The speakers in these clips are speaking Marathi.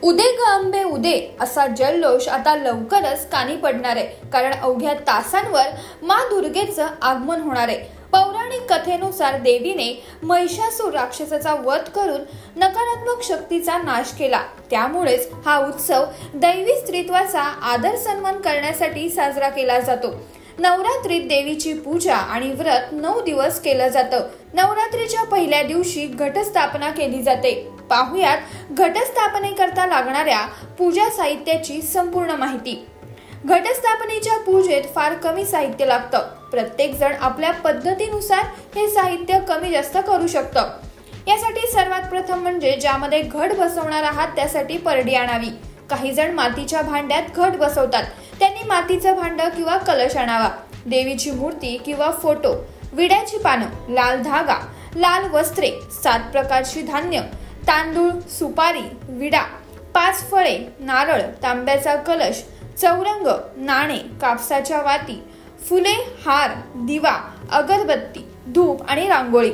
उदे ग अंबे उदे असा जल्लोष आता लवकरच कानी पडणार आहे, कारण अवघ्या तासांवर माँ दुर्गेचं आगमन होणार आहे। पौराणिक कथेनुसार देवीने महिषासूर राक्षसाचा वध करून नकारात्मक शक्तीचा नाश केला। त्यामुळेच हा उत्सव दैवी स्त्रीत्वाचा आदर सन्मान करण्यासाठी साजरा केला जातो। नवरात्रीत देवीची पूजा आणि व्रत 9 दिवस केलं जातं। नवरात्रीच्या पहिल्या दिवशी घटस्थापना केली जाते। पाहुयात घटस्थापनेकरता लागणाऱ्या पूजा साहित्याची संपूर्ण माहिती। घटस्थापनेच्या पूजेत फार कमी साहित्य लागतं। प्रत्येक जण आपल्या पद्धतीनुसार हे साहित्य कमी जास्त करू शकतं। यासाठी सर्वात प्रथम म्हणजे ज्यामध्ये घट बसवणार आहात त्यासाठी परडी आणावी। काही जण मातीच्या भांड्यात घट बसवतात, त्यांनी मातीचं भांड किंवा कलश आणावा। देवीची मूर्ती किंवा फोटो, विड्याची पानं, लाल धागा, लाल वस्त्रे, 7 प्रकारची धान्य, तांदूळ, सुपारी, विडा, 5 फळे, नारळ, तांब्याचा कलश, चौरंग, नाणे, कापसाच्या वाती, फुले, हार, दिवा, अगरबत्ती, धूप आणि रांगोळी।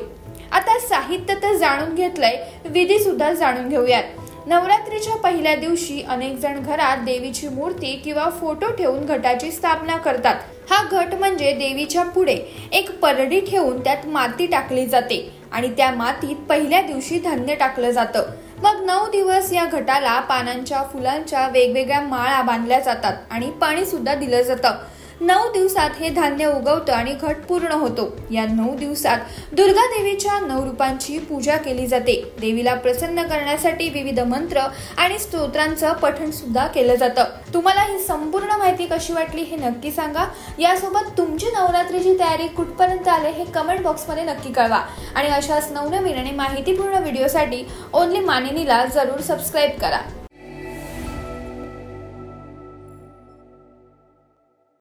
आता साहित्य तर जाणून घेतलंय, विधी सुद्धा जाणून घेऊयात। नवरात्रीच्या पहिल्या दिवशी अनेक जण घरात देवीची मूर्ती किंवा फोटो ठेवून घटाची स्थापना करतात। हा घट म्हणजे देवीच्या पुढे एक परडी ठेवून त्यात माती टाकली जाते आणि त्या मातीत पहिल्या दिवशी धान्य टाकलं जातं। मग 9 दिवस या घटाला पानांच्या, फुलांच्या वेगवेगळ्या माळा बांधल्या जातात आणि पाणी सुद्धा दिलं जातं। 9 दिवसात हे धान्य उगवतं आणि घट पूर्ण होतो। या 9 दिवसात दुर्गा देवीच्या 9 रूपांची पूजा केली जाते। देवीला प्रसन्न करण्यासाठी विविध मंत्र आणि स्तोत्रांचं पठण सुद्धा केलं जातं। तुम्हाला ही संपूर्ण माहिती कशी वाटली हे नक्की सांगा। यासोबत तुमची नवरात्रीची तयारी कुठपर्यंत आले हे कमेंट बॉक्समध्ये नक्की कळवा आणि अशाच नवनवीन आणि माहितीपूर्ण व्हिडिओसाठी ओनली मानिनीला जरूर सबस्क्राईब करा।